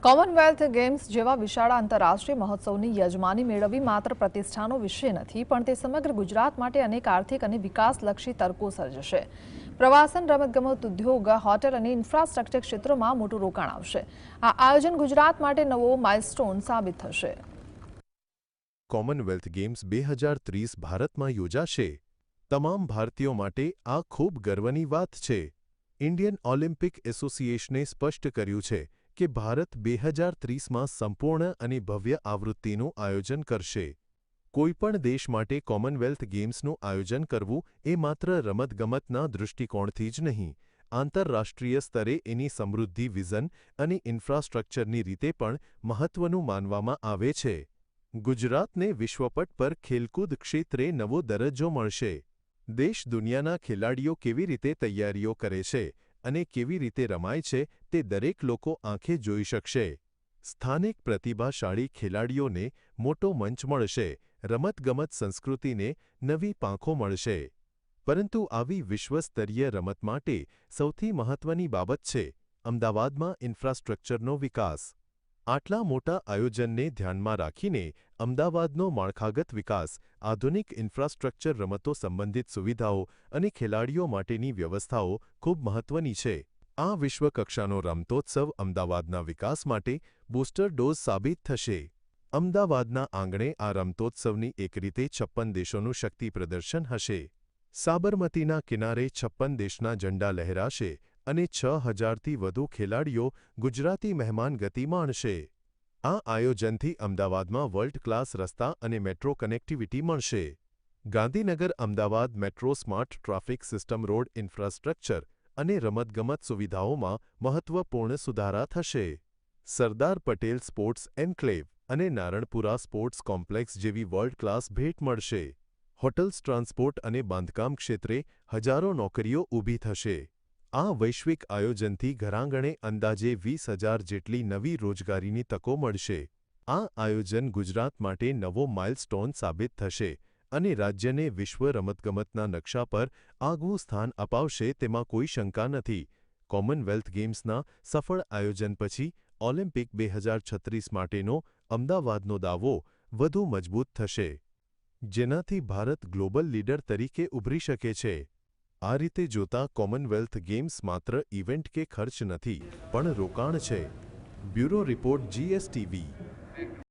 Commonwealth games જેવા વિશાળ આંતરરાષ્ટ્રીય મહોત્સવની યજમાની મેળવવી માત્ર પ્રતિષ્ઠાનો વિષય નથી, પણ તે સમગ્ર ગુજરાત માટે અનેક આર્થિક અને વિકાસલક્ષી તકો સર્જશે. પ્રવાસન, રમતગમત, ઉદ્યોગ, હોટેલ અને ઇન્ફ્રાસ્ટ્રક્ચર ક્ષેત્રોમાં મોટું રોકાણ આવશે. આ આયોજન ગુજરાત માટે નવો માઇલસ્ટોન સાબિત થશે. કોમનવેલ્થ ગેમ્સ 2030 ભારતમાં યોજાશે. તમામ ભારતીયો માટે આ ખૂબ ગર્વની વાત છે. ઇન્ડિયન ઓલિમ્પિક એસોસિએશને સ્પષ્ટ કર્યું છે કે ભારત 2030માં સંપૂર્ણ અને ભવ્ય આવૃત્તિનું આયોજન કરશે. કોઈપણ દેશ માટે કોમનવેલ્થ ગેમ્સનું આયોજન કરવું એ માત્ર રમતગમતના દૃષ્ટિકોણથી જ નહીં, આંતરરાષ્ટ્રીય સ્તરે એની સમૃદ્ધિ, વિઝન અને ઇન્ફ્રાસ્ટ્રક્ચરની રીતે પણ મહત્વનું માનવામાં આવે છે. ગુજરાતને વિશ્વપટ પર ખેલકૂદ ક્ષેત્રે નવો દરજ્જો મળશે. દેશ દુનિયાના ખેલાડીઓ કેવી રીતે તૈયારીઓ કરે છે અને કેવી રીતે રમાય છે તે દરેક લોકો આંખે જોઈ શકશે. સ્થાનિક પ્રતિભાશાળી ખેલાડીઓને મોટો મંચ મળશે, રમતગમત સંસ્કૃતિને નવી પાંખો મળશે. પરંતુ આવી વિશ્વસ્તરીય રમત માટે સૌથી મહત્વની બાબત છે અમદાવાદમાં ઇન્ફ્રાસ્ટ્રક્ચરનો વિકાસ. આટલા મોટા આયોજનને ધ્યાનમાં રાખીને અમદાવાદનો માળખાગત વિકાસ, આધુનિક ઇન્ફ્રાસ્ટ્રક્ચર, રમતો સંબંધિત સુવિધાઓ અને ખેલાડીઓ માટેની વ્યવસ્થાઓ ખૂબ મહત્વની છે. આ વિશ્વકક્ષાનો રમતોત્સવ અમદાવાદના વિકાસ માટે બૂસ્ટર ડોઝ સાબિત થશે. અમદાવાદના આંગણે આ રમતોત્સવની એક રીતે 56 દેશોનું શક્તિ પ્રદર્શન હશે. સાબરમતીના કિનારે 56 દેશના ઝંડા લહેરાશે અને 6000થી વધુ ખેલાડીઓ ગુજરાતી મહેમાનગતિ માણશે. આ આયોજનથી અમદાવાદમાં વર્લ્ડ ક્લાસ રસ્તા અને મેટ્રો કનેક્ટિવિટી મળશે. Gandhinagar Ahmedabad metro smart traffic system, road infrastructure અને રમતગમત સુવિધાઓમાં મહત્વપૂર્ણ સુધારા થશે. સરદાર પટેલ સ્પોર્ટ્સ એન્ક્લેવ અને નારણપુરા સ્પોર્ટ્સ કોમ્પ્લેક્સ જેવી વર્લ્ડ ક્લાસ ભેટ મળશે. હોટલ્સ, ટ્રાન્સપોર્ટ અને બાંધકામ ક્ષેત્રે હજારો નોકરીઓ ઊભી થશે. આ વૈશ્વિક આયોજનથી ઘરાંગણે અંદાજે 20,000 જેટલી નવી રોજગારીની તકો મળશે. આ આયોજન ગુજરાત માટે નવો માઇલસ્ટોન સાબિત થશે અને રાજ્યને વિશ્વ રમતગમતના નકશા પર આગવું સ્થાન અપાવશે તેમાં કોઈ શંકા નથી. કોમનવેલ્થ ગેમ્સના સફળ આયોજન પછી ઓલિમ્પિક 2036 માટેનો અમદાવાદનો દાવો વધુ મજબૂત થશે, જેનાથી ભારત ગ્લોબલ લીડર તરીકે ઉભરી શકે છે. આ રીતે જોતા કોમનવેલ્થ ગેમ્સ માત્ર ઇવેન્ટ કે ખર્ચ નથી, પણ રોકાણ છે. Bureau report, GSTV.